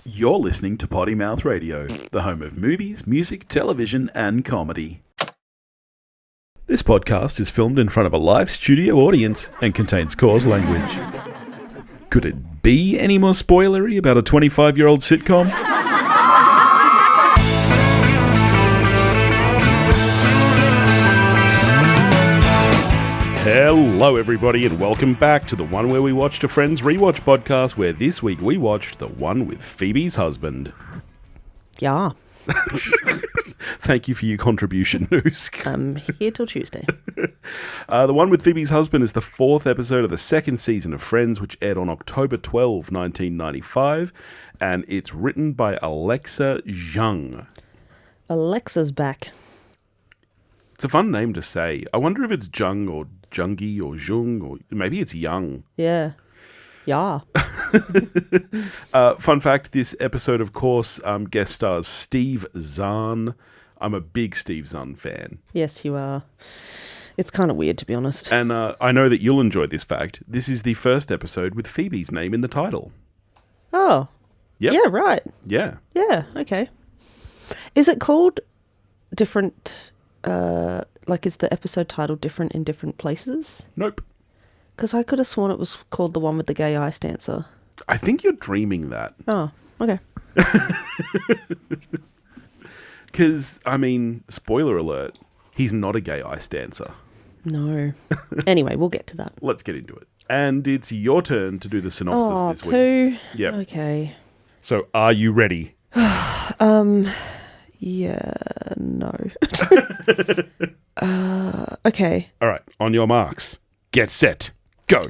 You're listening to Potty Mouth Radio, the home of movies, music, television, and comedy. This podcast is filmed in front of a live studio audience and contains coarse language. Could it be any more spoilery about a 25-year-old sitcom? Hello everybody and welcome back to the one where we watched a Friends rewatch podcast, where this week we watched the one with Phoebe's husband. Yeah. Thank you for your contribution, Noosk. I'm here till Tuesday. The one with Phoebe's husband is the fourth episode of the second season of Friends, which aired on October 12, 1995, and it's written by Alexa Jung. Alexa's back. It's a fun name to say. I wonder if it's Jung or Jungi or Jung, or maybe it's Young. Yeah. Yeah. Fun fact, this episode, of course, guest stars Steve Zahn. I'm a big Steve Zahn fan. Yes, you are. It's kind of weird, to be honest. And I know that you'll enjoy this fact. This is the first episode with Phoebe's name in the title. Oh. Yep. Yeah, right. Yeah. Yeah, okay. Is it called different... is the episode title different in different places? Nope. Because I could have sworn it was called the one with the gay ice dancer. I think you're dreaming that. Oh, okay. Because, I mean, spoiler alert, he's not a gay ice dancer. No. Anyway, we'll get to that. Let's get into it. And it's your turn to do the synopsis this week. Poo. Yep. Okay. So, are you ready? Yeah, no. Okay. All right, on your marks, get set, go.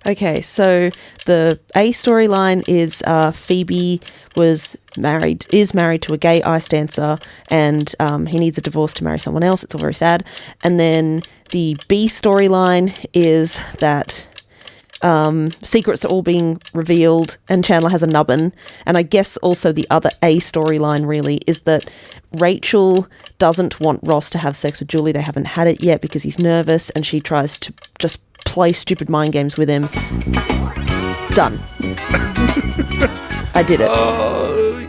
Okay, so the A storyline is Phoebe is married to a gay ice dancer, and he needs a divorce to marry someone else. It's all very sad. And then the B storyline is that secrets are all being revealed and Chandler has a nubbin. And I guess also the other A storyline really is that Rachel doesn't want Ross to have sex with Julie. They haven't had it yet because he's nervous, and she tries to just play stupid mind games with him. Done. I did it.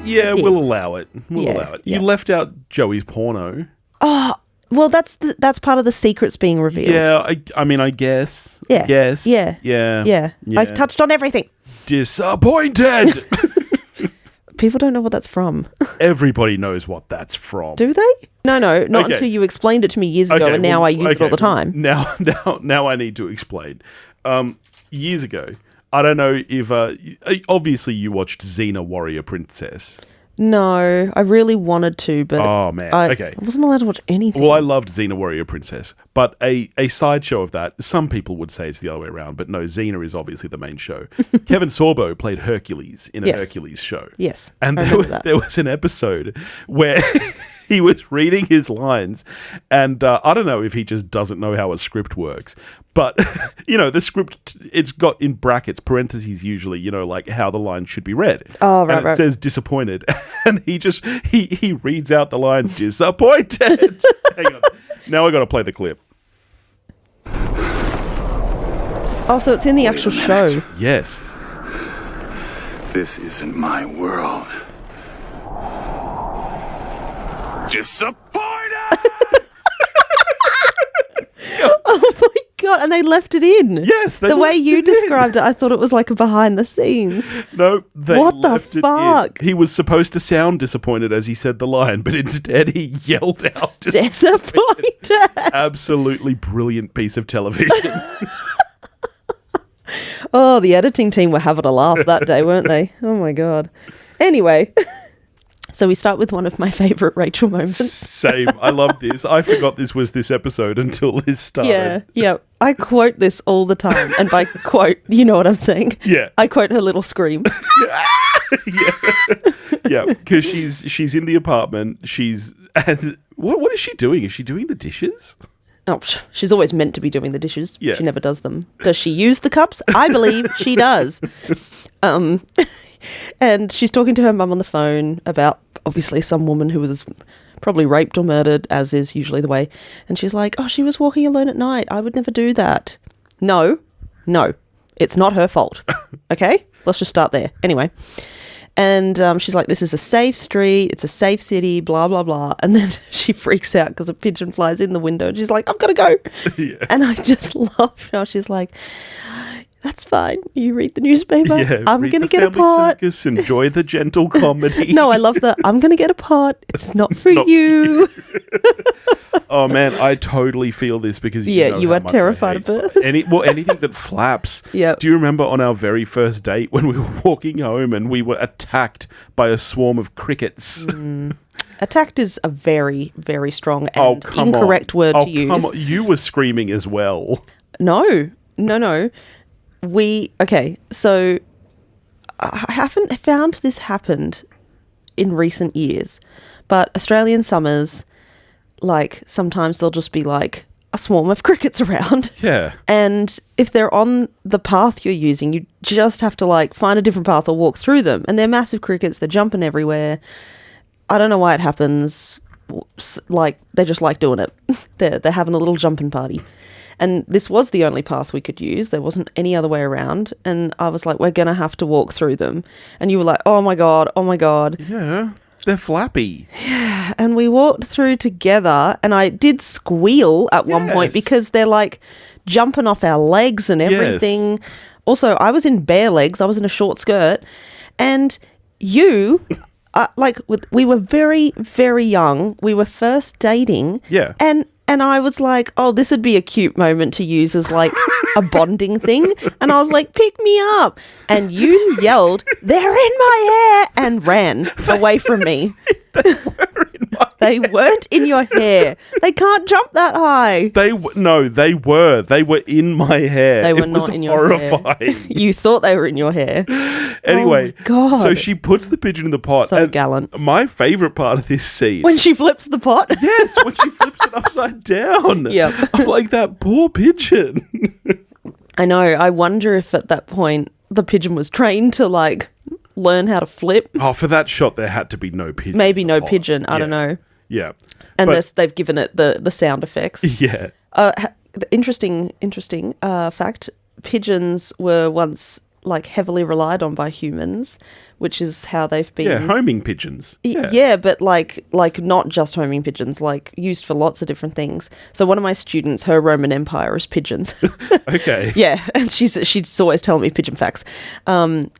Yeah, we'll allow it. We'll allow it. Yeah. You left out Joey's porno. Oh, well, that's part of the secrets being revealed. Yeah, I mean, I guess. Yeah. Yes. Yeah. Yeah. I've touched on everything. Disappointed! People don't know what that's from. Everybody knows what that's from. Do they? No, not Okay. until you explained it to me years ago, and now I use it all the time. Now I need to explain. Years ago, I don't know if... obviously, you watched Xena Warrior Princess. No, I really wanted to, but Oh, man. Okay. I wasn't allowed to watch anything. Well, I loved Xena Warrior Princess, but a sideshow of that, some people would say it's the other way around, but no, Xena is obviously the main show. Kevin Sorbo played Hercules in a Hercules show. Yes, And I there was an episode where he was reading his lines, and I don't know if he just doesn't know how a script works, but, the script, it's got in brackets, parentheses usually, like how the line should be read. Oh, right, and it says disappointed, and he reads out the line, disappointed. Hang on. Now I got to play the clip. Oh, so it's in the actual show. Yes. This isn't my world. Disappointed! Oh my god! And they left it in. Yes, the way you described it, I thought it was like a behind the scenes. No, they what the left fuck? It in. He was supposed to sound disappointed as he said the line, but instead he yelled out disappointed. Absolutely brilliant piece of television. Oh, the editing team were having a laugh that day, weren't they? Oh my god. Anyway. So we start with one of my favourite Rachel moments. Same. I love this. I forgot this was this episode until this started. Yeah. I quote this all the time. And by quote, you know what I'm saying? Yeah. I quote her little scream. Yeah, because she's in the apartment. And what is she doing? Is she doing the dishes? Oh, she's always meant to be doing the dishes. Yeah. She never does them. Does she use the cups? I believe she does. And she's talking to her mum on the phone about, obviously, some woman who was probably raped or murdered, as is usually the way. And she's like, oh, she was walking alone at night. I would never do that. No. It's not her fault. Okay? Let's just start there. Anyway. And she's like, this is a safe street. It's a safe city, blah, blah, blah. And then she freaks out because a pigeon flies in the window. And she's like, I've got to go. Yeah. And I just love how she's like, that's fine. You read the newspaper. Yeah, I'm read going to the get a Family pot. Circus, enjoy the gentle comedy. No, I love that. I'm going to get a pot. It's not for you. Oh man, I totally feel this because Yeah, know you how are much I terrified hate of birth. anything that flaps. Yep. Do you remember on our very first date when we were walking home and we were attacked by a swarm of crickets? Attacked is a very, very strong Oh, and come incorrect on. word Oh, to use. come on. You were screaming as well. No. So I haven't found this happened in recent years, but Australian summers, like, sometimes there'll just be like a swarm of crickets around. Yeah. And if they're on the path you're using, you just have to like find a different path or walk through them. And they're massive crickets. They're jumping everywhere. I don't know why it happens. Like, they just like doing it. They're having a little jumping party. And this was the only path we could use. There wasn't any other way around. And I was like, we're going to have to walk through them. And you were like, oh my God. Yeah. They're flappy. And we walked through together. And I did squeal at one point because they're like jumping off our legs and everything. Yes. Also, I was in bare legs. I was in a short skirt. And you... we were very, very young. We were first dating. Yeah. And I was like, oh, this would be a cute moment to use as like a bonding thing. And I was like, pick me up. And you yelled, they're in my hair, and ran away from me. They weren't in your hair. They can't jump that high. They were in my hair. They were not in your horrifying. hair. You thought they were in your hair. Anyway, oh God. So she puts the pigeon in the pot. So gallant. My favourite part of this scene. When she flips the pot? Yes, when she flips it upside down. Yep. I'm like, that poor pigeon. I know. I wonder if at that point the pigeon was trained to like learn how to flip. Oh, for that shot there had to be no pigeon. Maybe no pigeon. I don't know. Yeah. And they've given it the sound effects. Yeah. Interesting fact. Pigeons were once like heavily relied on by humans, which is how they've been. Yeah, homing pigeons. Yeah, but like not just homing pigeons, like used for lots of different things. So one of my students, her Roman Empire is pigeons. Okay. Yeah, and she's always telling me pigeon facts. And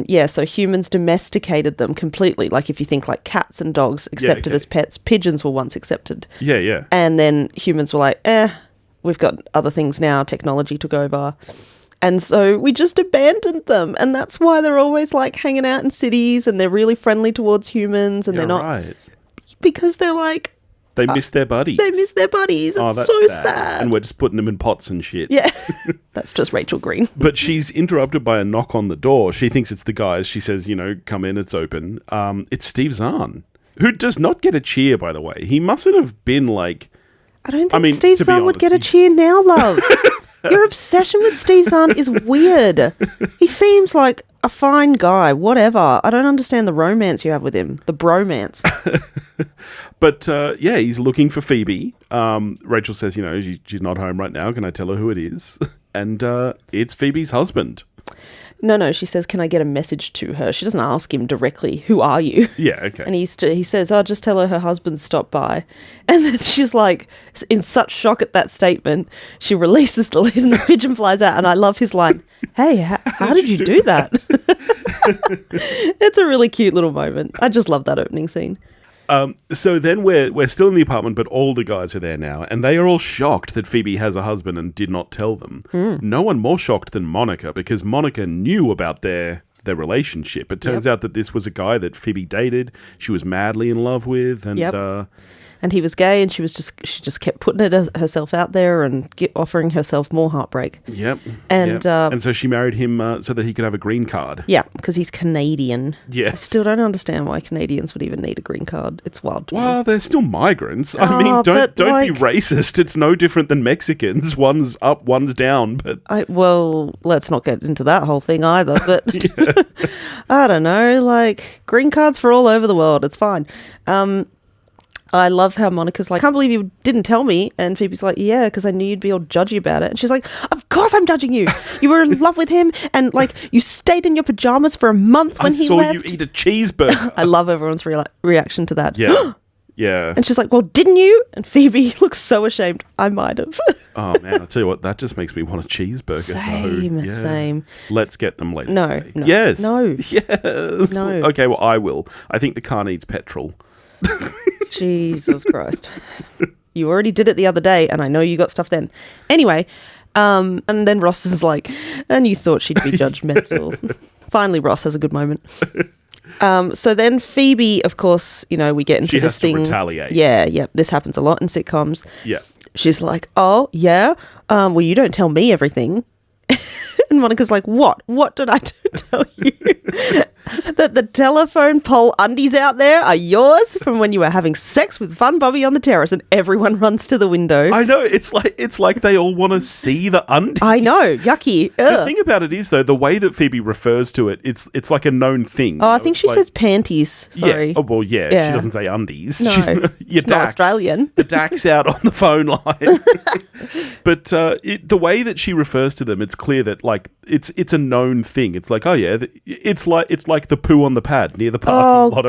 yeah, so humans domesticated them completely. Like if you think like cats and dogs accepted as pets, pigeons were once accepted. Yeah. And then humans were like, we've got other things now, technology took over. And so we just abandoned them. And that's why they're always like hanging out in cities and they're really friendly towards humans and they're not. Right. Because they're like. They miss their buddies. It's so sad. And we're just putting them in pots and shit. Yeah. That's just Rachel Green. But she's interrupted by a knock on the door. She thinks it's the guys. She says, come in, it's open. It's Steve Zahn, who does not get a cheer, by the way. He mustn't have been like. I don't think Steve Zahn would get a cheer now, love. Your obsession with Steve Zahn is weird. He seems like a fine guy, whatever. I don't understand the romance you have with him, the bromance. But he's looking for Phoebe. Rachel says, she's not home right now. Can I tell her who it is? And it's Phoebe's husband. No, she says, can I get a message to her? She doesn't ask him directly, who are you? Yeah, okay. And he says, just tell her husband stopped by. And then she's like, in such shock at that statement, she releases the lid and the pigeon flies out. And I love his line, hey, how did you do that? It's a really cute little moment. I just love that opening scene. So then we're still in the apartment, but all the guys are there now, and they are all shocked that Phoebe has a husband and did not tell them. No one more shocked than Monica, because Monica knew about their relationship. It turns out that this was a guy that Phoebe dated, she was madly in love with, and and he was gay, and she just kept putting it herself out there and offering herself more heartbreak. Yep. And and so she married him so that he could have a green card. Yeah, because he's Canadian. Yes. I still don't understand why Canadians would even need a green card. It's wild to me. Well, they're still migrants. I mean, don't be racist. It's no different than Mexicans. One's up, one's down. But well, let's not get into that whole thing either. But I don't know. Like, green cards for all over the world. It's fine. I love how Monica's like, I can't believe you didn't tell me. And Phoebe's like, yeah, because I knew you'd be all judgy about it. And she's like, of course I'm judging you. You were in love with him and like you stayed in your pajamas for a month when he left. I saw you eat a cheeseburger. I love everyone's reaction to that. Yeah. Yeah. And she's like, well, didn't you? And Phoebe looks so ashamed. I might have. Oh, man, I tell you what, that just makes me want a cheeseburger. Same. Let's get them later. No. Today. Yes. No. Yes. No. Okay, well, I will. I think the car needs petrol. Jesus Christ. You already did it the other day, and I know you got stuff then. Anyway, and then Ross is like, and you thought she'd be judgmental. Finally, Ross has a good moment. So then Phoebe, of course, you know, we get into this thing. She has to retaliate. Yeah. This happens a lot in sitcoms. Yeah. She's like, oh, yeah? Well, you don't tell me everything. And Monica's like, what? What did I tell you? That the telephone pole undies out there are yours from when you were having sex with Fun Bobby on the terrace, and everyone runs to the window. I know, it's like they all want to see the undies. I know, yucky. Ugh. The thing about it is, though, the way that Phoebe refers to it, it's like a known thing. Oh, I think she says panties. Sorry. Yeah. Oh, well, yeah. Yeah. She doesn't say undies. No. Your Not Dax. Australian. The Dax out on the phone line. But the way that she refers to them, it's clear that like it's a known thing. It's like, oh yeah, it's like the poo on the pad near the parking lot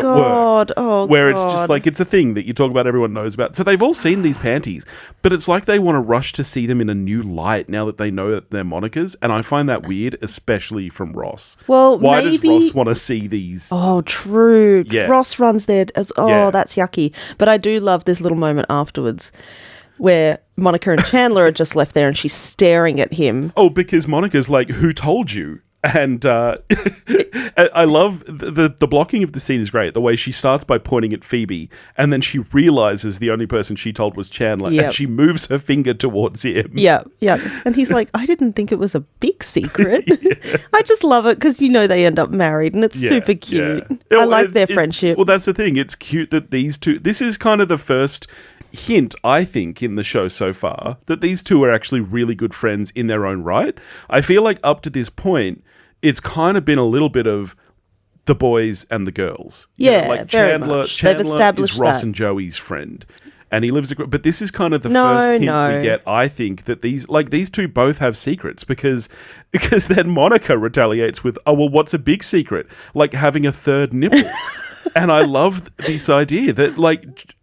at work. Where it's just like it's a thing that you talk about, everyone knows about. So they've all seen these panties, but it's like they want to rush to see them in a new light now that they know that they're Monica's, and I find that weird, especially from Ross. Well, why maybe... does Ross want to see these? Oh, true. Yeah. Ross runs there as that's yucky. But I do love this little moment afterwards where Monica and Chandler are just left there and she's staring at him. Oh, because Monica's like, who told you? And I love the blocking of the scene is great. The way she starts by pointing at Phoebe and then she realizes the only person she told was Chandler and she moves her finger towards him. Yeah. And he's like, I didn't think it was a big secret. I just love it because, you know, they end up married and it's super cute. Yeah. I like their friendship. Well, that's the thing. It's cute that these two, this is kind of the first hint, I think, in the show so far, that these two are actually really good friends in their own right. I feel like up to this point, it's kind of been a little bit of the boys and the girls. Yeah, like very Chandler much. They've established is Ross that. And Joey's friend. And he lives but this is kind of the first hint we get, I think, that these two both have secrets because then Monica retaliates with, oh, well, what's a big secret? Like having a third nipple. And I love this idea that, like,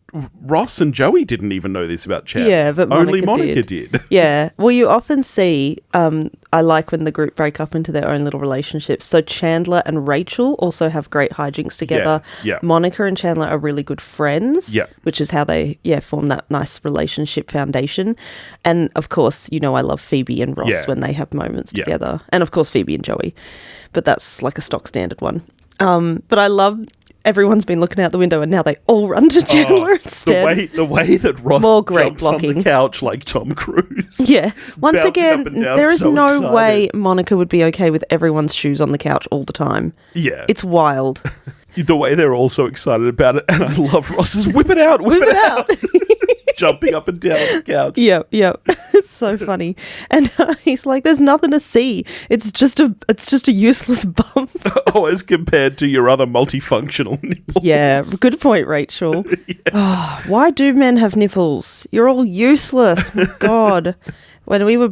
Ross and Joey didn't even know this about Chandler. Yeah, but only Monica did. Yeah. Well, you often see, I like when the group break up into their own little relationships. So Chandler and Rachel also have great hijinks together. Yeah. Monica and Chandler are really good friends. Yeah. Which is how they, form that nice relationship foundation. And of course, you know, I love Phoebe and Ross when they have moments together. And of course, Phoebe and Joey. But that's like a stock standard one. But I love... Everyone's been looking out the window and now they all run to Chandler instead. The way that Ross jumps on the couch like Tom Cruise. Yeah. Once again, up and down, there is so no excited. way Monica would be okay with everyone's shoes on the couch all the time. Yeah. It's wild. The way they're all so excited about it. And I love Ross's whip it out. Jumping up and down the couch. Yep. It's so funny. And he's like, there's nothing to see. It's just a useless bump. Oh, as compared to your other multifunctional nipples. Yeah, good point, Rachel. Oh, why do men have nipples? You're all useless. God. When we were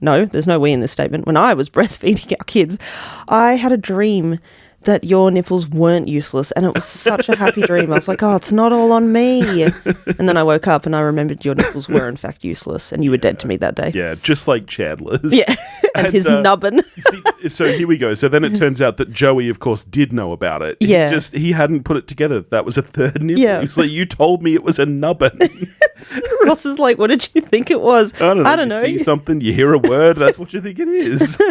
no, there's no we in this statement. When I was breastfeeding our kids, I had a dream that your nipples weren't useless, and it was such a happy dream. I was like, oh, it's not all on me. And then I woke up and I remembered your nipples were in fact useless, and you were dead to me that day. Yeah, just like Chandler's. Yeah, and his nubbin. So here we go. So then it turns out that Joey, of course, did know about it. Yeah. He hadn't put it together. That was a third nipple. Yeah. He was like, you told me it was a nubbin. Ross is like, what did you think it was? I don't know. You see something, you hear a word, that's what you think it is.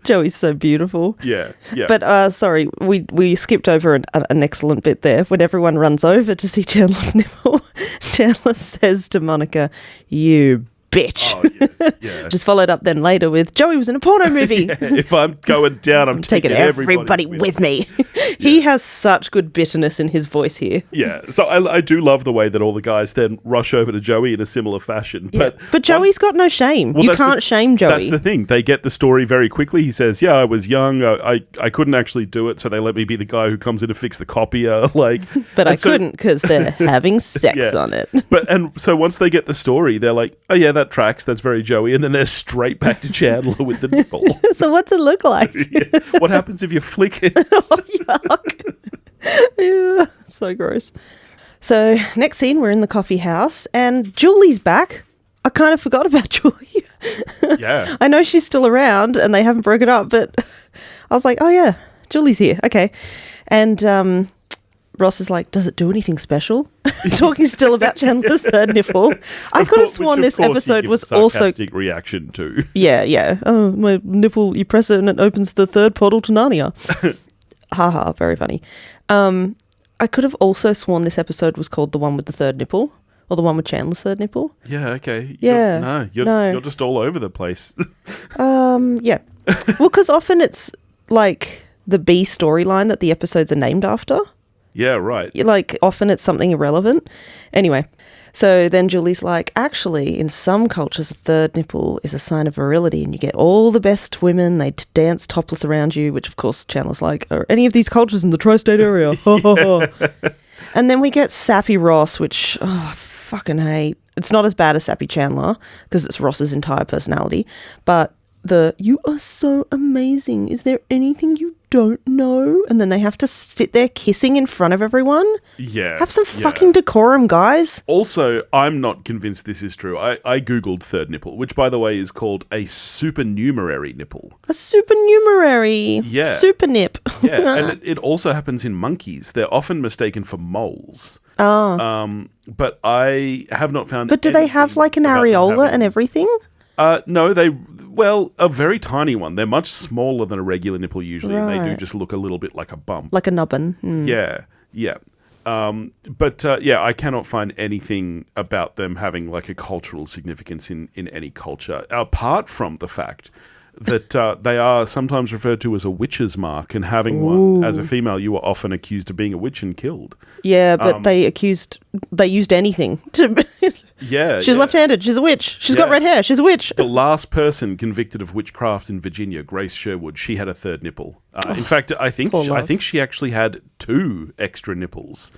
Joey's so beautiful. Yeah. But sorry, we skipped over an excellent bit there. When everyone runs over to see Chandler's nipple, Chandler says to Monica, "You bitch. Oh, yes. Yeah. Just followed up then later with, Joey was in a porno movie. Yeah, if I'm going down, I'm taking everybody with me. He has such good bitterness in his voice here. Yeah, so I do love the way that all the guys then rush over to Joey in a similar fashion. But Joey's got no shame. You can't shame Joey. That's the thing. They get the story very quickly. He says, yeah, I was young. I couldn't actually do it, so they let me be the guy who comes in to fix the copier. But I couldn't because they're having sex on it. So once they get the story, they're like, oh yeah, that tracks. That's very Joey. And then they're straight back to Chandler with the nipple. So what's it look like? Yeah. What happens if you flick it? Oh, yuck. Yeah, so gross. So next scene, we're in the coffee house and Julie's back. I kind of forgot about Julie. Yeah. I know she's still around and they haven't broken up, but I was like, oh yeah, Julie's here. Okay. And Ross is like, does it do anything special? Talking still about Chandler's third nipple. I could have sworn this episode was also... sarcastic reaction to. Yeah. Oh, my nipple, you press it and it opens the third portal to Narnia. Haha, very funny. I could have also sworn this episode was called the one with the third nipple. Or the one with Chandler's third nipple. Yeah, okay. You're just all over the place. Yeah. Well, because often it's like the B storyline that the episodes are named after. Yeah, right. Like, often it's something irrelevant. Anyway, so then Julie's like, actually, in some cultures, a third nipple is a sign of virility, and you get all the best women, they dance topless around you, which, of course, Chandler's like, are any of these cultures in the tri-state area? And then we get Sappy Ross, which, I fucking hate. It's not as bad as Sappy Chandler, because it's Ross's entire personality, but you are so amazing. Is there anything you don't know? And then they have to sit there kissing in front of everyone. Yeah. Have some fucking decorum, guys. Also, I'm not convinced this is true. I Googled third nipple, which, by the way, is called a supernumerary nipple. A supernumerary. Yeah. Super nip. Yeah, and it also happens in monkeys. They're often mistaken for moles. Oh. But I have not found... But do they have like an areola and everything? No, a very tiny one. They're much smaller than a regular nipple usually. Right. And they do just look a little bit like a bump. Like a nubbin. Mm. Yeah. I cannot find anything about them having like a cultural significance in any culture, apart from the fact that they are sometimes referred to as a witch's mark, and having one as a female, you were often accused of being a witch and killed. Yeah, but they used anything to... Yeah. She's left-handed. She's a witch. She's got red hair. She's a witch. The last person convicted of witchcraft in Virginia, Grace Sherwood, she had a third nipple. In fact, I think she actually had 2 extra nipples.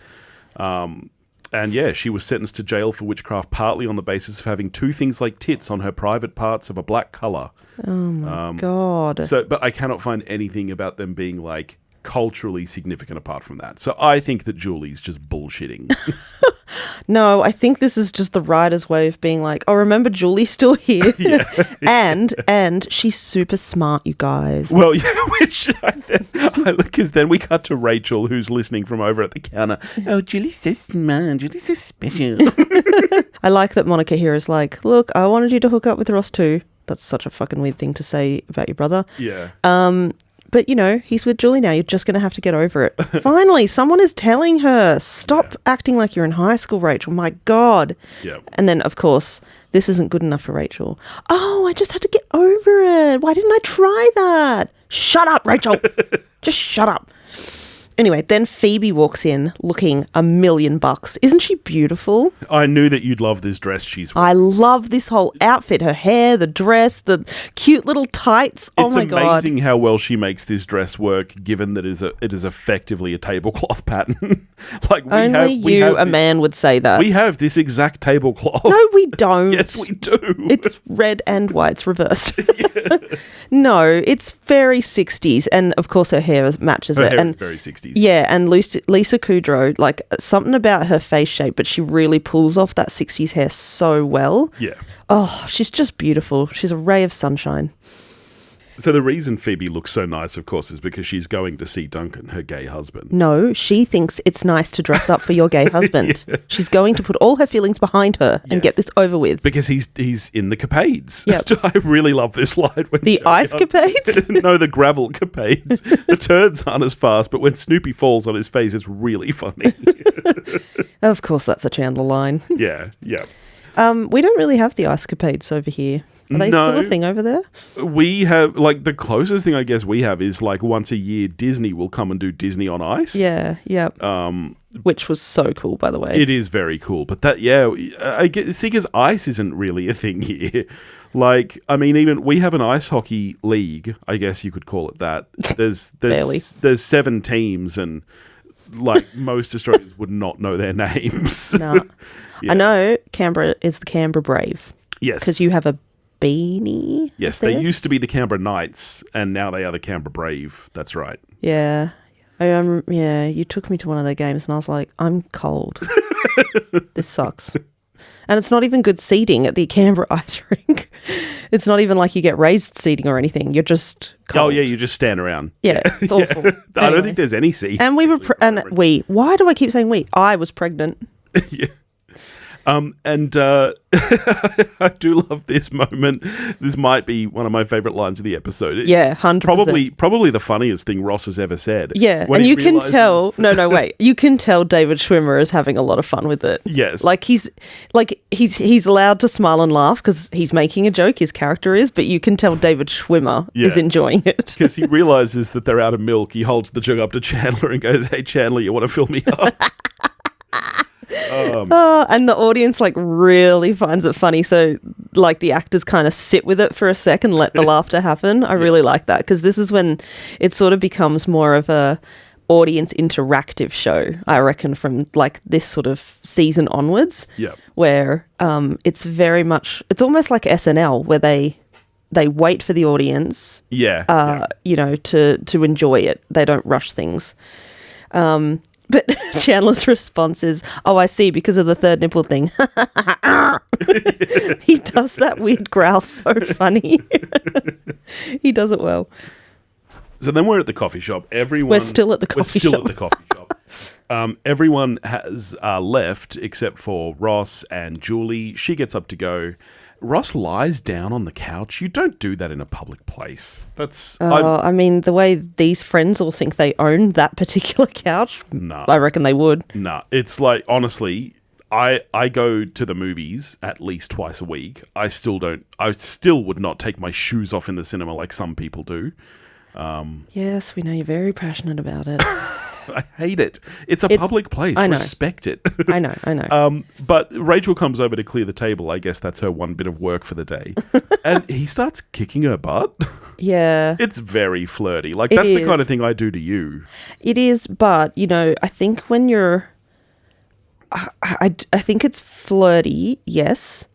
And yeah, she was sentenced to jail for witchcraft partly on the basis of having 2 things like tits on her private parts of a black colour. Oh my God. But I cannot find anything about them being like culturally significant apart from that. So I think that Julie's just bullshitting. No, I think this is just the writer's way of being like, oh, remember Julie's still here? Yeah. and she's super smart, you guys. Well, yeah, because then we cut to Rachel, who's listening from over at the counter. Oh, Julie's so smart. Julie's so special. I like that Monica here is like, look, I wanted you to hook up with Ross too. That's such a fucking weird thing to say about your brother. Yeah. But, he's with Julie now. You're just going to have to get over it. Finally, someone is telling her, stop acting like you're in high school, Rachel. My God. Yeah. And then, of course, this isn't good enough for Rachel. Oh, I just had to get over it. Why didn't I try that? Shut up, Rachel. Just shut up. Anyway, then Phoebe walks in looking $1,000,000. Isn't she beautiful? I knew that you'd love this dress she's wearing. I love this whole outfit. Her hair, the dress, the cute little tights. Oh my God. It's amazing how well she makes this dress work, given that it is effectively a tablecloth pattern. A man would say that. We have this exact tablecloth. No, we don't. Yes, we do. It's red and white. It's reversed. No, it's very 60s. And, of course, her hair matches it. Her hair is very 60s. Yeah, and Lisa Kudrow, like, something about her face shape, but she really pulls off that 60s hair so well. Yeah. Oh, she's just beautiful. She's a ray of sunshine. So the reason Phoebe looks so nice, of course, is because she's going to see Duncan, her gay husband. No, she thinks it's nice to dress up for your gay husband. Yeah. She's going to put all her feelings behind her and get this over with. Because he's in the capades. Yep. I really love this line. The ice capades? No, the gravel capades. The turds aren't as fast, but when Snoopy falls on his face, it's really funny. Of course, that's a Chandler line. Yeah. We don't really have the ice capades over here. Are they still a thing over there? We have, like, the closest thing I guess we have is, like, once a year Disney will come and do Disney on Ice. Yeah, which was so cool, by the way. It is very cool. But that, I guess, because ice isn't really a thing here. Like, I mean, even we have an ice hockey league, I guess you could call it that. There's 7 teams, and, like, most Australians would not know their names. No. I know Canberra is the Canberra Brave. Yes. Because you have a beanie. Yes, they used to be the Canberra Knights, and now they are the Canberra Brave. That's right. Yeah. You took me to one of their games, and I was like, I'm cold. This sucks. And it's not even good seating at the Canberra ice rink. It's not even like you get raised seating or anything. You're just cold. Oh, yeah, you just stand around. Yeah, it's awful. I don't think there's any seats. And why do I keep saying we? I was pregnant. Yeah. And I do love this moment. This might be one of my favorite lines of the episode. It's 100%. Probably the funniest thing Ross has ever said. Yeah, and you can tell. No, wait. You can tell David Schwimmer is having a lot of fun with it. Yes, he's allowed to smile and laugh because he's making a joke. His character is, but you can tell David Schwimmer is enjoying it because he realizes that they're out of milk. He holds the jug up to Chandler and goes, "Hey, Chandler, you want to fill me up?" And the audience like really finds it funny, so like the actors kind of sit with it for a sec and let the laughter happen. I really like that because this is when it sort of becomes more of a audience interactive show, I reckon, from like this sort of season onwards. Yeah, where it's very much, it's almost like SNL where they wait for the audience you know, to enjoy it. They don't rush things. But Chandler's response is, "Oh, I see, because of the third nipple thing." He does that weird growl so funny. He does it well. So then we're at the coffee shop. We're still at the coffee shop. Everyone has left except for Ross and Julie. She gets up to go. Ross lies down on the couch. You don't do that in a public place. That's. I mean, the way these friends all think they own that particular couch, I reckon they would. Nah, it's like, honestly, I go to the movies at least twice a week. I still would not take my shoes off in the cinema like some people do. Yes, we know you're very passionate about it. I hate it. It's a public place. I know. Respect it. I know. But Rachel comes over to clear the table. I guess that's her one bit of work for the day. And he starts kicking her butt. Yeah. It's very flirty. Like, that's the kind of thing I do to you. It is, but, you know, I think when you're... I think it's flirty, yes.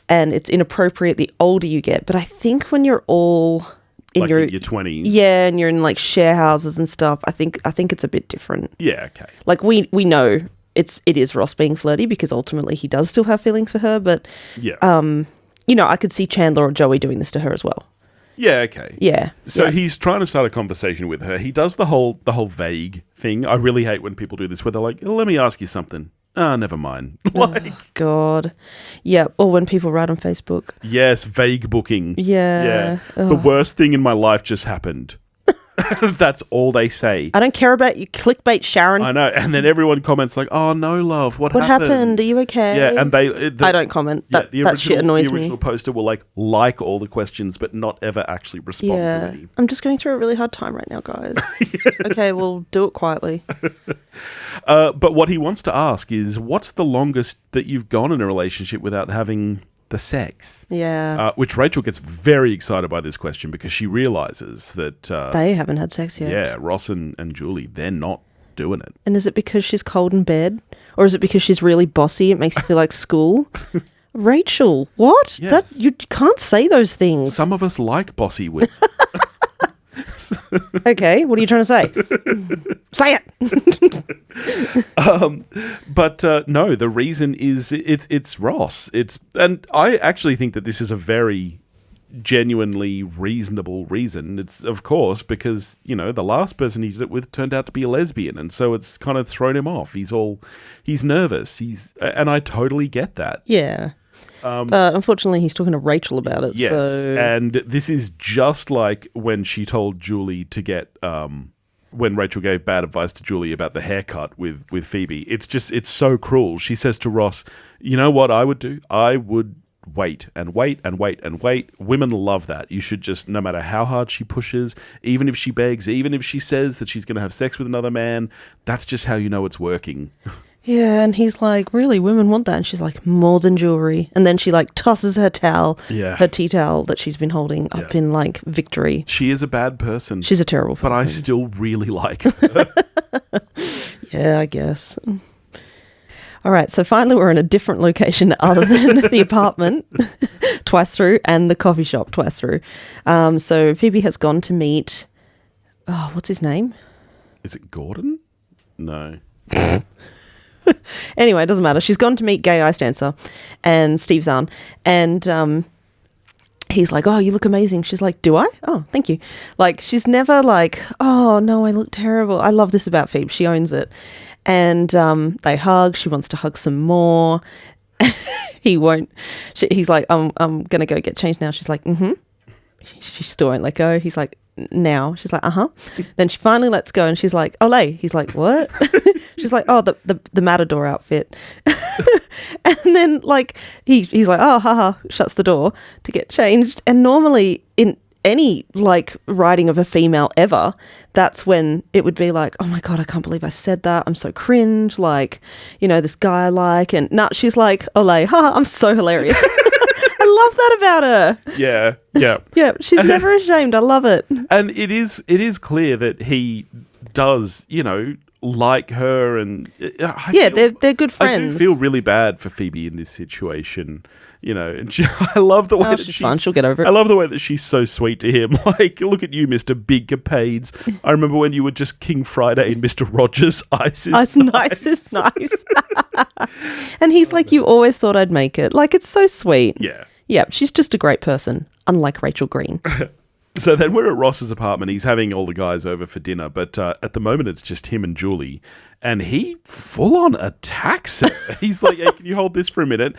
And it's inappropriate the older you get. But I think when you're all... in your 20s. Yeah, and you're in like share houses and stuff. I think it's a bit different. Yeah, okay. Like we know it is Ross being flirty because ultimately he does still have feelings for her, but you know, I could see Chandler or Joey doing this to her as well. Yeah, okay. Yeah. So he's trying to start a conversation with her. He does the whole vague thing. I really hate when people do this where they're like, "Let me ask you something." Ah, never mind. Like, oh, God. Yeah. Or when people write on Facebook. Yes, vague booking. Yeah. Yeah. The worst thing in my life just happened. That's all they say. I don't care about your clickbait, Sharon. I know. And then everyone comments like, "Oh, no, love. What happened? Are you okay?" Yeah. And I don't comment. That shit annoys me. The original poster will like all the questions, but not ever actually respond to any. I'm just going through a really hard time right now, guys. Okay, well, do it quietly. But what he wants to ask is, what's the longest that you've gone in a relationship without having the sex? Yeah. Which Rachel gets very excited by this question because she realizes that... they haven't had sex yet. Yeah, Ross and Julie, they're not doing it. And is it because she's cold in bed? Or is it because she's really bossy? It makes you feel like school? Rachel, what? Yes. You can't say those things. Some of us like bossy women. Okay, what are you trying to say? Say it. But no, the reason is it's Ross. And I actually think that this is a very genuinely reasonable reason. It's, of course, because, you know, the last person he did it with turned out to be a lesbian, and so it's kind of thrown him off. He's nervous. And I totally get that. Yeah. But unfortunately, he's talking to Rachel about it. Yes, so. and this is just like when she told Julie to get when Rachel gave bad advice to Julie about the haircut with Phoebe. It's so cruel. She says to Ross, you know what I would do? I would wait and wait and wait and wait. Women love that. You should just, no matter how hard she pushes, even if she begs, even if she says that she's going to have sex with another man, that's just how you know it's working. Yeah, and he's like, really, women want that? And she's like, more than jewelry. And then she like tosses her towel, her tea towel that she's been holding up in like victory. She is a bad person. She's a terrible person. But I still really like her. Yeah, I guess. All right, so finally we're in a different location other than the apartment twice through and the coffee shop twice through. So Phoebe has gone to meet, what's his name? Is it Gordon? No. Anyway, it doesn't matter. She's gone to meet Gay Ice Dancer and Steve Zahn. And he's like, oh, you look amazing. She's like, do I? Oh, thank you. Like, she's never like, oh, no, I look terrible. I love this about Phoebe. She owns it. And they hug. She wants to hug some more. He won't. He's like, I'm going to go get changed now. She's like, mm-hmm. She still won't let go. He's like, now. She's like, uh-huh. Then she finally lets go and she's like, Olay. He's like, what? She's like, oh, the Matador outfit. And then like he's like, oh, haha, shuts the door to get changed. And normally in any like writing of a female ever, that's when it would be like, oh my God, I can't believe I said that. I'm so cringe. Like, you know, this guy I like. And no, she's like, Olay, haha, I'm so hilarious. I love that about her. Yeah, yeah. Yeah, she's never ashamed. I love it. And it is clear that he does, you know, like her, and they're good friends. I do feel really bad for Phoebe in this situation, you know. And I love the way that she's fine. She'll get over it. I love the way that she's so sweet to him. Like, look at you, Mr. Big Capades. I remember when you were just King Friday and Mr. Rogers. Ice is nice. And he's like, you always thought I'd make it. Like, it's so sweet. Yeah. Yeah, she's just a great person, unlike Rachel Green. So then we're at Ross's apartment. He's having all the guys over for dinner, but at the moment it's just him and Julie, and he full-on attacks her. He's like, hey, can you hold this for a minute?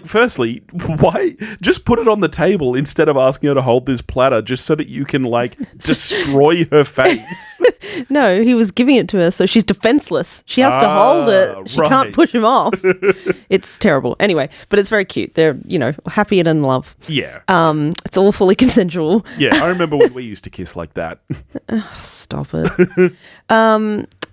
Firstly, why? Just put it on the table instead of asking her to hold this platter just so that you can, like, destroy her face. No, he was giving it to her, so she's defenseless. She has to hold it. She can't push him off. It's terrible. Anyway, but it's very cute. They're, you know, happy and in love. Yeah. It's all fully consensual. Yeah, I remember when we used to kiss like that. Stop it.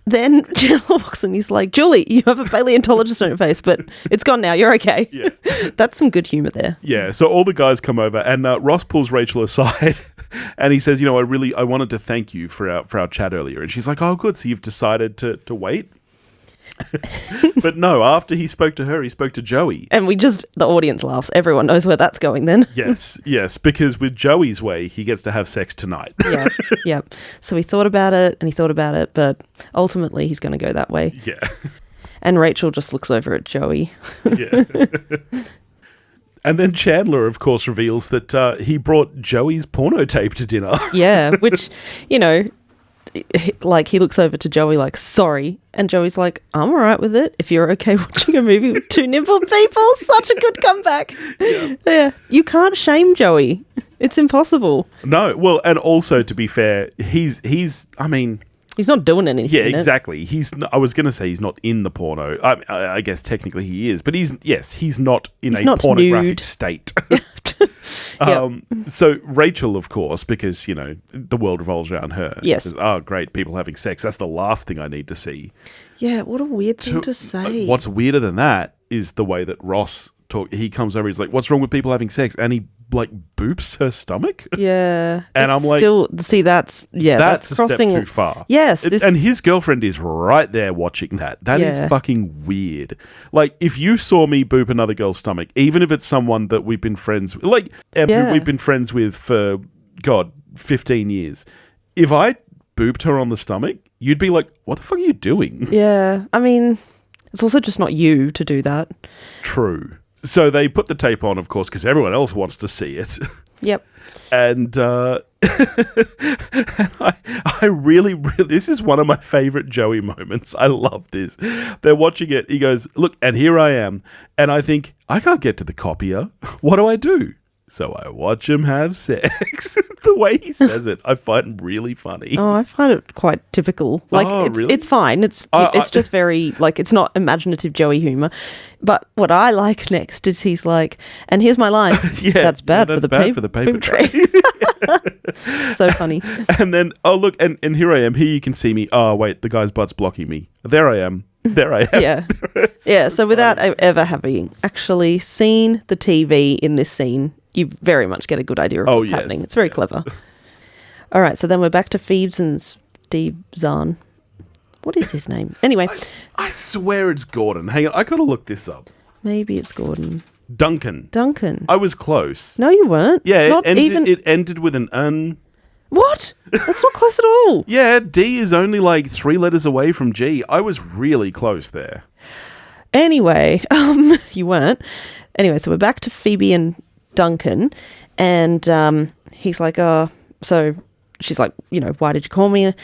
Then Chandler walks in. He's like, Julie, you have a paleontologist on your face, but it's gone now. You're okay. Yeah. That's some good humor there. Yeah. So all the guys come over, and Ross pulls Rachel aside, and he says, you know, I wanted to thank you for our chat earlier. And she's like, oh, good. So you've decided to wait? But no, after he spoke to her, he spoke to Joey. And the audience laughs. Everyone knows where that's going then. Yes, because with Joey's way, he gets to have sex tonight. Yeah. So he thought about it, but ultimately he's going to go that way. Yeah. And Rachel just looks over at Joey. Yeah. And then Chandler, of course, reveals that he brought Joey's porno tape to dinner. Yeah, which, you know, like he looks over to Joey like, sorry. And Joey's like, I'm all right with it if you're okay watching a movie with two nimble people. Such a good comeback. Yeah. You can't shame Joey. It's impossible. No. Well, and also to be fair, he's not doing anything. Yeah, exactly. I was going to say he's not in the porno. I guess technically he is, but he's not in a pornographic nude state. So Rachel, of course, because, you know, the world revolves around her. Yes. Says, oh, great, people having sex. That's the last thing I need to see. Yeah, what a weird thing to say. What's weirder than that is the way that Ross he comes over, he's like, what's wrong with people having sex? And he, like, boops her stomach. Yeah. And I'm like... that's crossing... a step too far. Yes. And his girlfriend is right there watching that. That is fucking weird. Like, if you saw me boop another girl's stomach, even if it's someone that we've been friends with, like, we've been friends with for, 15 years. If I booped her on the stomach, you'd be like, what the fuck are you doing? Yeah. I mean, it's also just not you to do that. True. So they put the tape on, of course, because everyone else wants to see it. Yep. And I really, this is one of my favorite Joey moments. I love this. They're watching it. He goes, look, and here I am. And I think, I can't get to the copier. What do I do? so I watch him have sex. The way he says it, I find really funny. Oh, I find it quite typical. Like, really? it's fine. It's just very, like, it's not imaginative Joey humour. But what I like next is he's like, and here's my line, that's bad, for, the paper tray. So funny. And then, oh, look, and here I am. Here you can see me. Oh, wait, the guy's butt's blocking me. There I am. Yeah. Yeah, so without ever having actually seen the TV in this scene, you very much get a good idea of what's happening. It's very clever. All right, so then we're back to Phoebes and Steve Zahn. What is his name? Anyway. I swear it's Gordon. Hang on, I got to look this up. Maybe it's Gordon. Duncan. I was close. No, you weren't. Yeah, it ended with an un. What? That's not close at all. Yeah, D is only like 3 letters away from G. I was really close there. Anyway, you weren't. Anyway, so we're back to Phoebe and Duncan, and he's like, oh, so she's like, you know, why did you call me?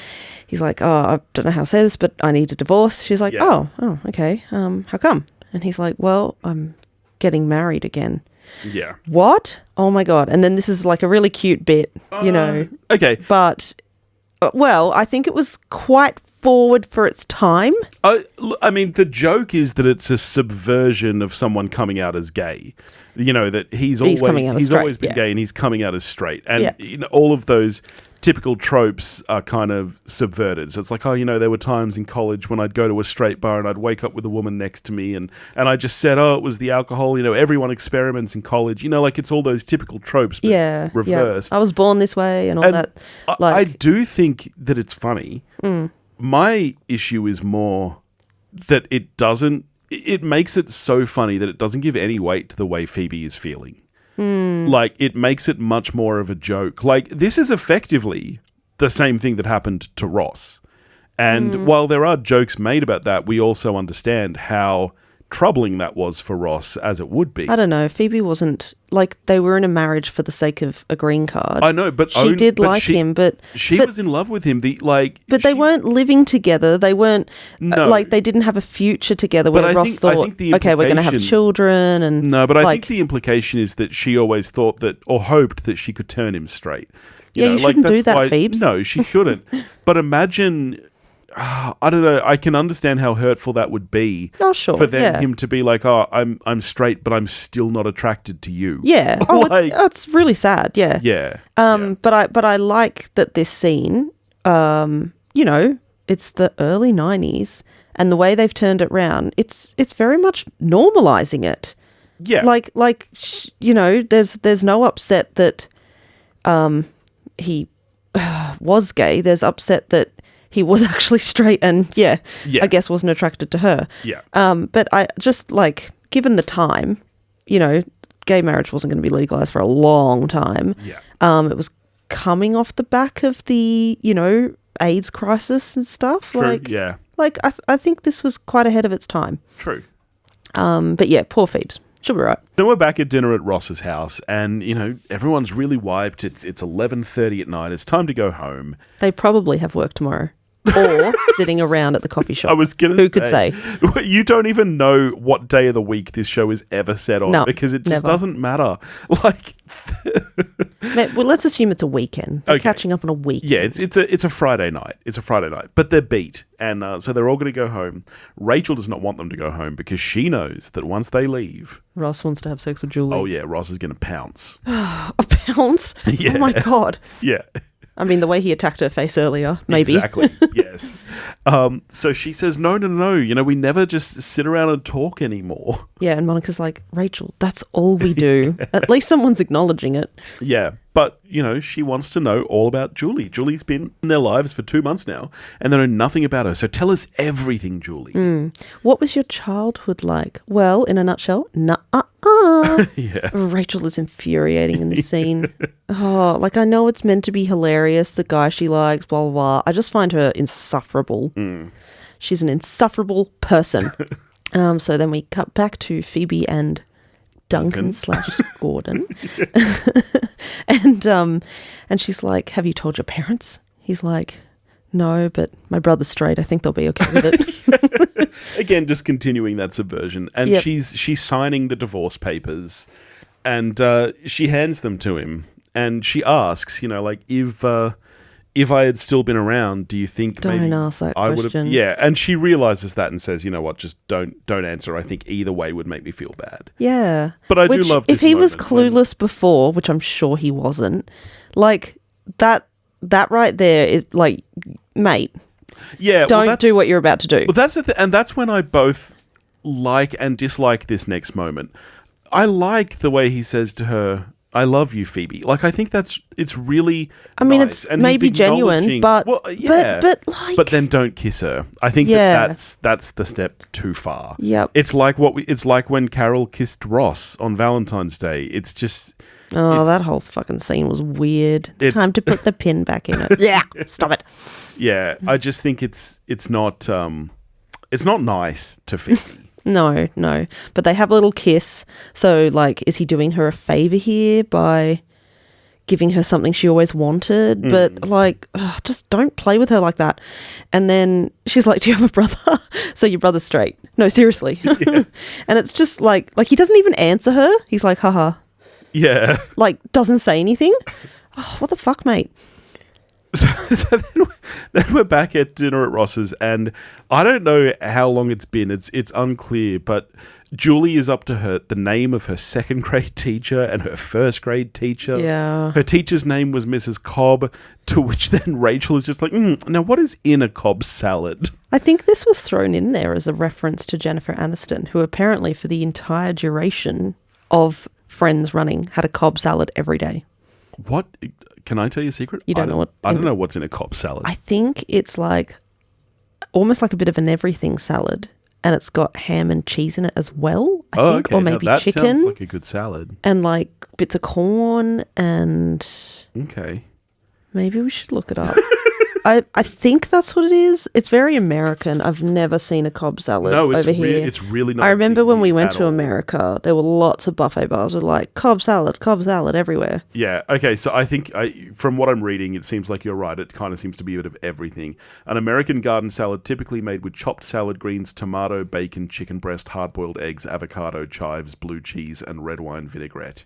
He's like, oh, I don't know how to say this, but I need a divorce. She's like, oh, okay. How come? And he's like, well, I'm getting married again. Yeah. What? Oh my God. And then this is like a really cute bit, you know. Okay. But, well, I think it was quite forward for its time. I mean, the joke is that it's a subversion of someone coming out as gay. You know, that he's always been gay and he's coming out as straight. And you know, all of those typical tropes are kind of subverted. So it's like, oh, you know, there were times in college when I'd go to a straight bar and I'd wake up with a woman next to me and I just said, oh, it was the alcohol. You know, everyone experiments in college. You know, like it's all those typical tropes, but reversed. Yeah. I was born this way and all that. I do think that it's funny. My issue is more that it makes it so funny that it doesn't give any weight to the way Phoebe is feeling. Like, it makes it much more of a joke. Like, this is effectively the same thing that happened to Ross. And while there are jokes made about that, we also understand how troubling that was for Ross, as it would be. I don't know. Phoebe wasn't, like, they were in a marriage for the sake of a green card. I know, but she did like him, but she was in love with him. But they weren't living together. They weren't, like, they didn't have a future together where Ross thought, okay, we're going to have children. And no, but I think the implication is that she always thought that, or hoped that she could turn him straight. You shouldn't do that, Phoebes. No, she shouldn't. But imagine... I don't know. I can understand how hurtful that would be. Oh, sure. For him to be like, oh, I'm straight, but I'm still not attracted to you. Yeah. Oh, it's really sad. Yeah. Yeah. But I like that this scene. You know, it's the early 90s, and the way they've turned it round, it's very much normalizing it. Yeah. Like you know, there's no upset that he was gay. There's upset that he was actually straight and, I guess wasn't attracted to her. Yeah. But I just, like, given the time, you know, gay marriage wasn't going to be legalised for a long time. Yeah. It was coming off the back of the, you know, AIDS crisis and stuff. True, yeah. Like, I think this was quite ahead of its time. True. But yeah, poor Phoebes. She'll be right. Then we're back at dinner at Ross's house, and, you know, everyone's really wiped. It's 11:30 at night. It's time to go home. They probably have work tomorrow. Or sitting around at the coffee shop. I was going to say. Who could say? You don't even know what day of the week this show is ever set on because it just doesn't matter. Like, well, let's assume it's a weekend. They're catching up on a weekend. Yeah, it's a Friday night. It's a Friday night, but they're beat, and so they're all going to go home. Rachel does not want them to go home because she knows that once they leave, Ross wants to have sex with Julie. Oh yeah, Ross is going to pounce. A pounce? Yeah. Oh my God. Yeah. I mean, the way he attacked her face earlier, maybe. Exactly, yes. So she says, no, you know, we never just sit around and talk anymore. Yeah, and Monica's like, Rachel, that's all we do. At least someone's acknowledging it. Yeah, but, you know, she wants to know all about Julie. Julie's been in their lives for 2 months now, and they know nothing about her. So tell us everything, Julie. What was your childhood like? Well, in a nutshell, Yeah. Rachel is infuriating in this scene. Oh, like, I know it's meant to be hilarious, the guy she likes, blah, blah, blah. I just find her insufferable. She's an insufferable person. So then we cut back to Phoebe and Duncan / Gordon. And she's like, have you told your parents? He's like, no, but my brother's straight. I think they'll be okay with it. Again, just continuing that subversion. And she's signing the divorce papers. And she hands them to him, and she asks, like, if I had still been around, do you think maybe ask that I would have? question. Yeah, and she realizes that and says, you know what, just don't answer. I think either way would make me feel bad. Yeah. But I do love this if he was moment when- clueless before, which I'm sure he wasn't, like that right there is like, mate, Yeah, don't do what you're about to do. Well, that's the and that's when I both like and dislike this next moment. I like the way he says to her, "I love you, Phoebe." Like, I think it's really. I mean, nice. it's And maybe he's genuine, acknowledging- but well, yeah, but then don't kiss her. I think Yeah. that's the step too far. Yep. It's like it's like when Carol kissed Ross on Valentine's Day. It's just. Oh, that whole fucking scene was weird. It's time to put the pin back in it. Yeah, stop it. Yeah, I just think it's not nice to Phoebe. No. But they have a little kiss. So, like, is he doing her a favor here by giving her something she always wanted? But, like, just don't play with her like that. And then she's like, do you have a brother? So your brother's straight. No, seriously. Yeah. And it's just like he doesn't even answer her. He's like, haha. Yeah. Like, doesn't say anything. Oh, what the fuck, mate? So then we're back at dinner at Ross's, and I don't know how long it's been. It's unclear, but Julie is up to the name of her second grade teacher and her first grade teacher. Yeah. Her teacher's name was Mrs. Cobb, to which then Rachel is just like, now what is in a Cobb salad? I think this was thrown in there as a reference to Jennifer Aniston, who apparently for the entire duration of Friends running had a Cobb salad every day. What? Can I tell you a secret? You don't know what... I don't know what's in a Cobb salad. I think it's like almost like a bit of an everything salad, and it's got ham and cheese in it as well, I think, okay. or maybe now that chicken. sounds like a good salad. And like bits of corn, and Okay. maybe we should look it up. I think that's what it is. It's very American. I've never seen a Cobb salad over here. It's really not. I remember when we went at to all. America, there were lots of buffet bars with like Cobb salad everywhere. Yeah. Okay. So I think from what I'm reading, it seems like you're right. It kind of seems to be a bit of everything. An American garden salad typically made with chopped salad greens, tomato, bacon, chicken breast, hard-boiled eggs, avocado, chives, blue cheese, and red wine vinaigrette.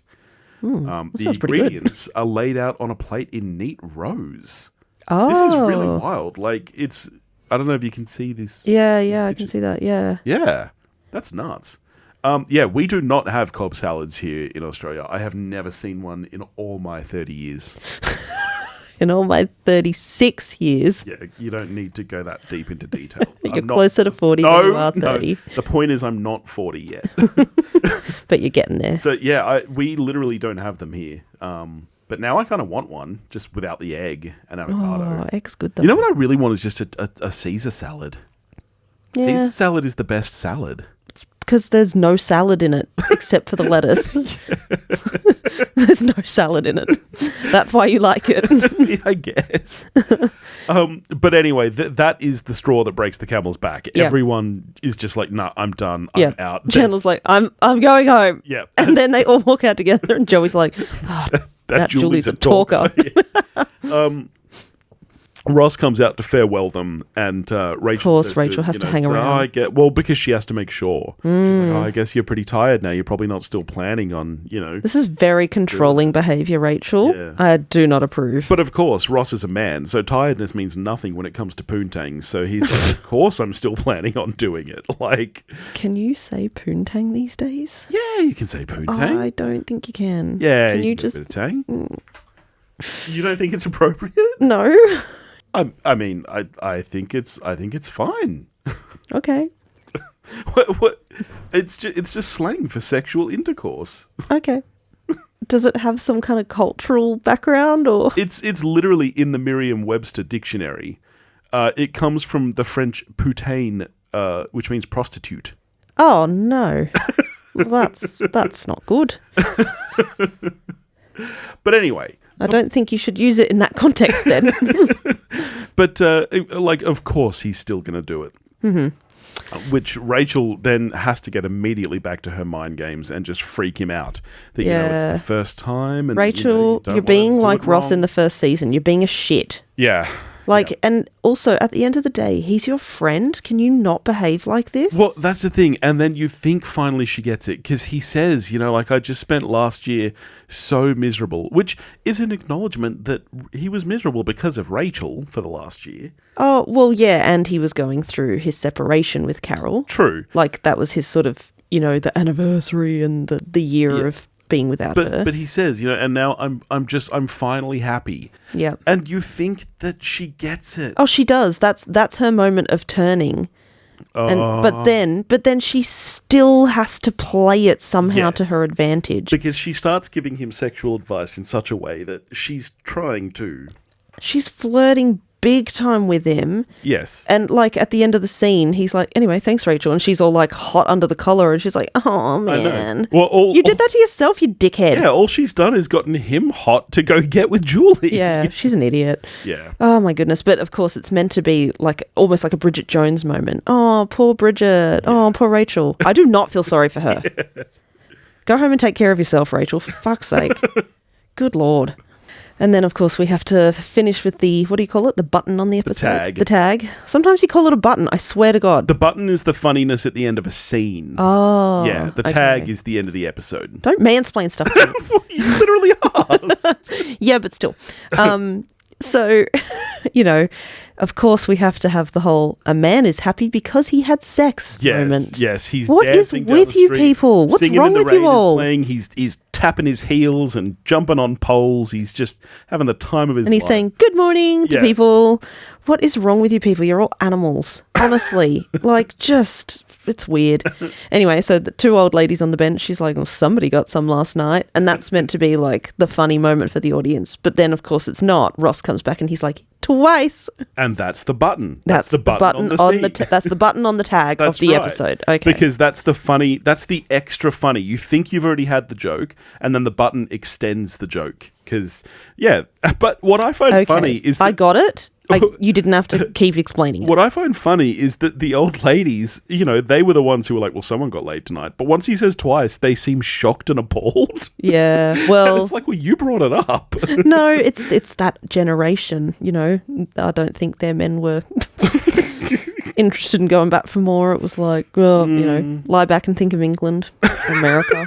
The sounds pretty good. ingredients are laid out on a plate in neat rows. Oh, This is really wild. Like, it's... I don't know if you can see this. Yeah, I can see that. Yeah. Yeah, that's nuts. Yeah, we do not have Cobb salads here in Australia. I have never seen one in all my 30 years. In all my 36 years. Yeah, you don't need to go that deep into detail. You're closer to 40 than you are 30. No. The point is I'm not 40 yet. But you're getting there. So, yeah, we literally don't have them here. But now I kind of want one, just without the egg and avocado. Oh, egg's good though. You know what I really want is just a Caesar salad. Yeah. Caesar salad is the best salad. Because there's no salad in it except for the lettuce. There's no salad in it. That's why you like it. Yeah, I guess. But anyway, that is the straw that breaks the camel's back. Yeah. Everyone is just like, nah, I'm done. I'm out. Chandler's like, I'm going home. Yeah. And then they all walk out together and Joey's like, oh, that Julie's a talker. Yeah. Ross comes out to farewell them, and Rachel. Of course, says Rachel has to hang around. Because she has to make sure. She's like, I guess you're pretty tired now. You're probably not still planning on, This is very controlling behaviour, Rachel. Yeah. I do not approve. But of course, Ross is a man, so tiredness means nothing when it comes to poontang. So he's like, of course, I'm still planning on doing it. Like, can you say poontang these days? yeah, you can say poontang. I don't think you can. Yeah, Can you can do a just? bit of tang? You don't think it's appropriate? No. I mean, I think it's fine. Okay. What? It's just slang for sexual intercourse. Okay. Does it have some kind of cultural background or? It's literally in the Merriam-Webster dictionary. It comes from the French putain, which means prostitute. Oh no. Well, that's not good. But anyway, I don't think you should use it in that context then. but of course he's still going to do it. Mm-hmm. Which Rachel then has to get immediately back to her mind games and just freak him out. That it's the first time. And, Rachel, you you're being like Ross in the first season. You're being a shit. Yeah. Like, and also at the end of the day, he's your friend. Can you not behave like this? Well, that's the thing. And then you think finally she gets it because he says, like, I just spent last year so miserable, which is an acknowledgement that he was miserable because of Rachel for the last year. Oh, well, yeah. And he was going through his separation with Carol. True. Like, that was his sort of, the anniversary and the year of being without her. But he says, and now I'm finally happy. Yeah. And you think that she gets it. Oh, she does. That's her moment of turning. But then she still has to play it somehow to her advantage. Because she starts giving him sexual advice in such a way that she's trying to. She's flirting big time with him. Yes. And like at the end of the scene, he's like, anyway, thanks, Rachel. And she's all like hot under the collar and she's like, oh, man. Well, you did that to yourself, you dickhead. Yeah, all she's done is gotten him hot to go get with Julie. Yeah, she's an idiot. Yeah. Oh, my goodness. But of course, it's meant to be like almost like a Bridget Jones moment. Oh, poor Bridget. Oh, poor Rachel. I do not feel sorry for her. Go home and take care of yourself, Rachel, for fuck's sake. Good Lord. And then, of course, we have to finish with the, what do you call it? The button on the episode? The tag. The tag. Sometimes you call it a button, I swear to God. The button is the funniness at the end of a scene. Oh. Yeah, the tag is the end of the episode. Don't mansplain stuff to me. You literally are. Yeah, but still. So, of course we have to have the whole, a man is happy because he had sex moment. Yes, he's What is dancing down with the you street, people? What's singing wrong in the with you rain, all? Playing, he's tapping his heels and jumping on poles. He's just having the time of his life. And he's saying, good morning to people. What is wrong with you people? You're all animals. Honestly. It's weird. Anyway, so the two old ladies on the bench, she's like, well, somebody got some last night. And that's meant to be like the funny moment for the audience. But then, of course, it's not. Ross comes back and he's like, twice. And that's the button. That's the button on the that's the button on the tag of the episode. Okay. Because that's the extra funny. You think you've already had the joke, and then the button extends the joke. Because, but what I find funny is I got it. You didn't have to keep explaining it. What I find funny is that the old ladies, they were the ones who were like, well, someone got laid tonight. But once he says twice, they seem shocked and appalled. Yeah, well... And it's like, well, you brought it up. No, it's that generation, I don't think their men were interested in going back for more. It was like, lie back and think of England, America.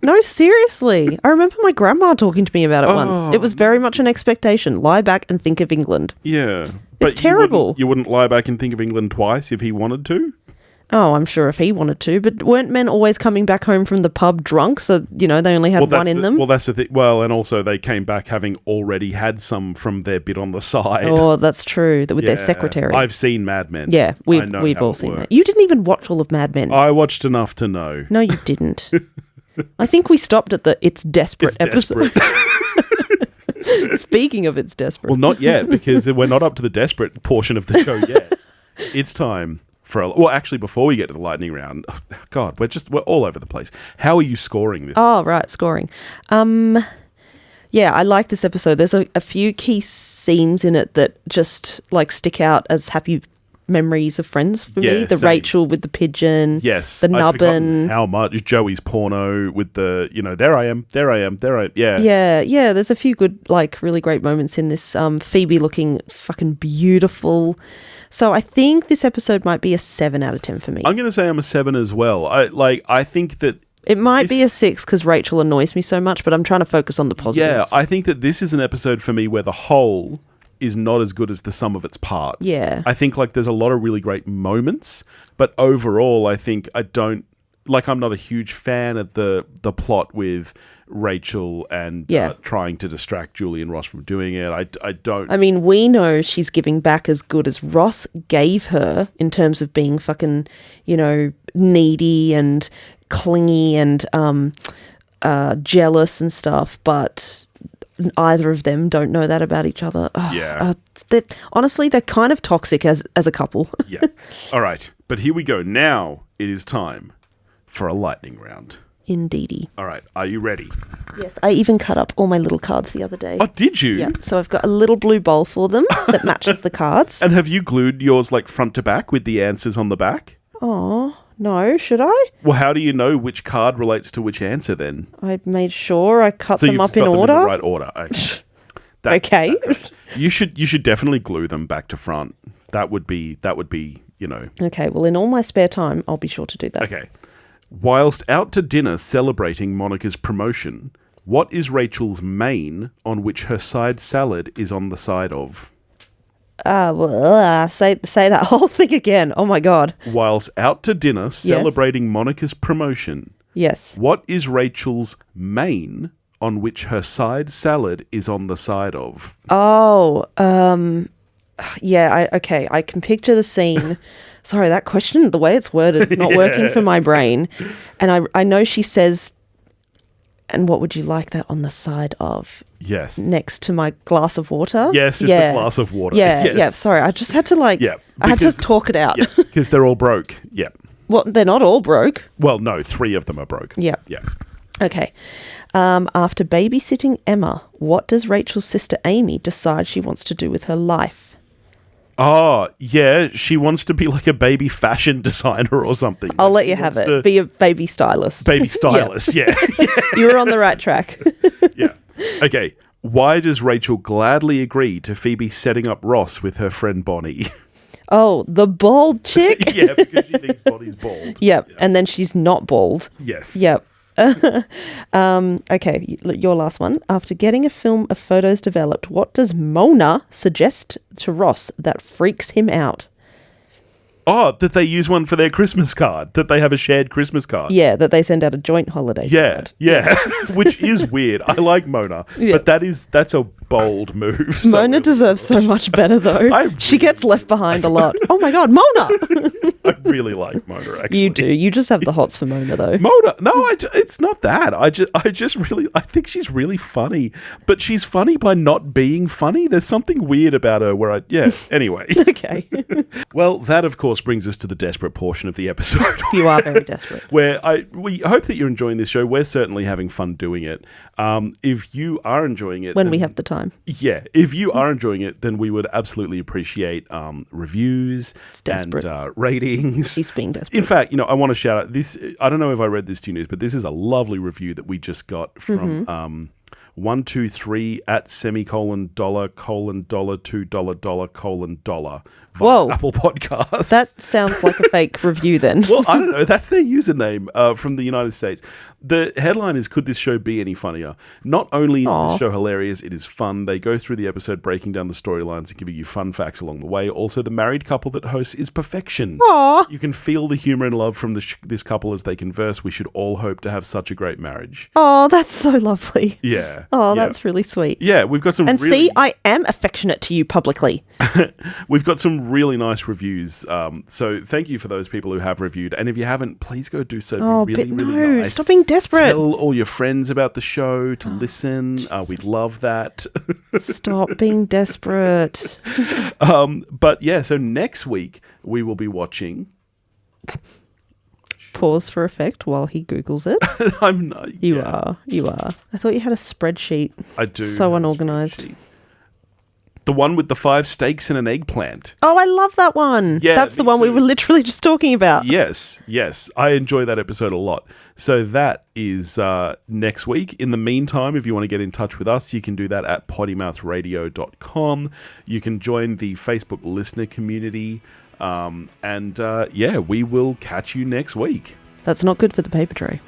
No, seriously. I remember my grandma talking to me about it once. It was very much an expectation. Lie back and think of England. Yeah. It's terrible. You wouldn't lie back and think of England twice if he wanted to? Oh, I'm sure if he wanted to. But weren't men always coming back home from the pub drunk? So, they only had one in them? Well, that's the thing. Well, and also they came back having already had some from their bit on the side. Oh, that's true. With their secretary. I've seen Mad Men. Yeah, we've all seen that. You didn't even watch all of Mad Men. I watched enough to know. No, you didn't. I think we stopped at the It's Desperate episode. Speaking of It's Desperate. Well, not yet, because we're not up to the desperate portion of the show yet. It's time for actually, before we get to the lightning round, God, we're all over the place. How are you scoring this? Oh, right, scoring. Yeah, I like this episode. There's a few key scenes in it that just stick out as happy memories of friends for me. The same. Rachel with the pigeon. Yes. The nubbin. How much? Joey's porno with the, there I am. Yeah. Yeah. There's a few good, really great moments in this. Phoebe looking fucking beautiful. So I think this episode might be a 7 out of 10 for me. I'm going to say I'm a 7 as well. I think that it might be a 6 because Rachel annoys me so much, but I'm trying to focus on the positives. Yeah, I think that this is an episode for me where the whole is not as good as the sum of its parts. Yeah. I think there's a lot of really great moments, but overall I think I'm not a huge fan of the plot with Rachel and trying to distract Julie and Ross from doing it. I don't... I mean, we know she's giving back as good as Ross gave her in terms of being fucking, needy and clingy and jealous and stuff, but either of them don't know that about each other. Honestly, they're kind of toxic as a couple. Yeah. All right. But here we go. Now it is time for a lightning round. Indeedy. All right. Are you ready? Yes. I even cut up all my little cards the other day. Oh, did you? Yeah. So I've got a little blue bowl for them that matches the cards. And have you glued yours front to back with the answers on the back? Oh, no. Should I? Well, how do you know which card relates to which answer then? I made sure I cut them up in them order. in the right order. Okay. Okay. You should definitely glue them back to front. That would be, you know. Okay, well, in all my spare time, I'll be sure to do that. Okay. Whilst out to dinner celebrating Monica's promotion, what is Rachel's main on which her side salad is on the side of? Say that whole thing again. Oh my God. Whilst out to dinner celebrating Monica's promotion, Yes. what is Rachel's main on which her side salad is on the side of? Oh, yeah, I can picture the scene. Sorry, that question, the way it's worded, not working for my brain. And I know she says, and what would you like that on the side of? Yes. Next to my glass of water? Yes, it's a glass of water. Yeah, Yes. yeah, sorry, I just had to I had to talk it out. Yeah, because they're all broke. Yeah. Well, they're not all broke. Well, no, 3 of them are broke. Yeah. Yeah. Okay. After babysitting Emma, what does Rachel's sister Amy decide she wants to do with her life? Oh, yeah, she wants to be like a baby fashion designer or something. I'll let you have it. Be a baby stylist. Baby stylist, yeah. You were on the right track. Yeah. Okay. Why does Rachel gladly agree to Phoebe setting up Ross with her friend Bonnie? Oh, the bald chick? Yeah, because she thinks Bonnie's bald. Yep. Yeah. And then she's not bald. Yes. Yep. Okay, your last one. After getting a film of photos developed, what does Mona suggest to Ross that freaks him out? Oh, that they use one for their Christmas card. That they have a shared Christmas card. Yeah, that they send out a joint holiday card. Yeah. Which is weird. I like Mona, but that's a bold move. Mona deserves so much better, though. She gets left behind a lot. Oh my God, Mona! I really like Mona, actually. You do. You just have the hots for Mona, though. Mona, no, it's not that. I think she's really funny, but she's funny by not being funny. There's something weird about her anyway. Okay. Well, that, of course, brings us to the desperate portion of the episode. You are very desperate. Where we hope that you're enjoying this show. We're certainly having fun doing it. If you are enjoying it... When we have the time. Yeah. If you are enjoying it, then we would absolutely appreciate reviews and ratings. He's being desperate. In fact, I want to shout out this. I don't know if I read this to you, but this is a lovely review that we just got from 123 at $$ $2 Whoa. Apple Podcasts. That sounds like a fake review then. Well, I don't know. That's their username from the United States. The headline is, could this show be any funnier? Not only is this show hilarious, it is fun. They go through the episode breaking down the storylines and giving you fun facts along the way. Also, the married couple that hosts is perfection. Aww. You can feel the humor and love from this couple as they converse. We should all hope to have such a great marriage. Oh, that's so lovely. Yeah. Oh, that's really sweet. Yeah, we've got some I am affectionate to you publicly. We've got some really nice reviews. So thank you for those people who have reviewed. And if you haven't, please go do so. It'd be really nice. Stop being desperate. Tell all your friends about the show to listen. We'd love that. Stop being desperate. But yeah, so next week we will be watching... Pause for effect while he Googles it. I'm not. You are. I thought you had a spreadsheet. I do. So unorganized. The one with the 5 steaks and an eggplant. Oh, I love that one. Yeah, that's the one we were literally just talking about. Yes. I enjoy that episode a lot. So that is next week. In the meantime, if you want to get in touch with us, you can do that at pottymouthradio.com. You can join the Facebook listener community. We will catch you next week. That's not good for the paper tray.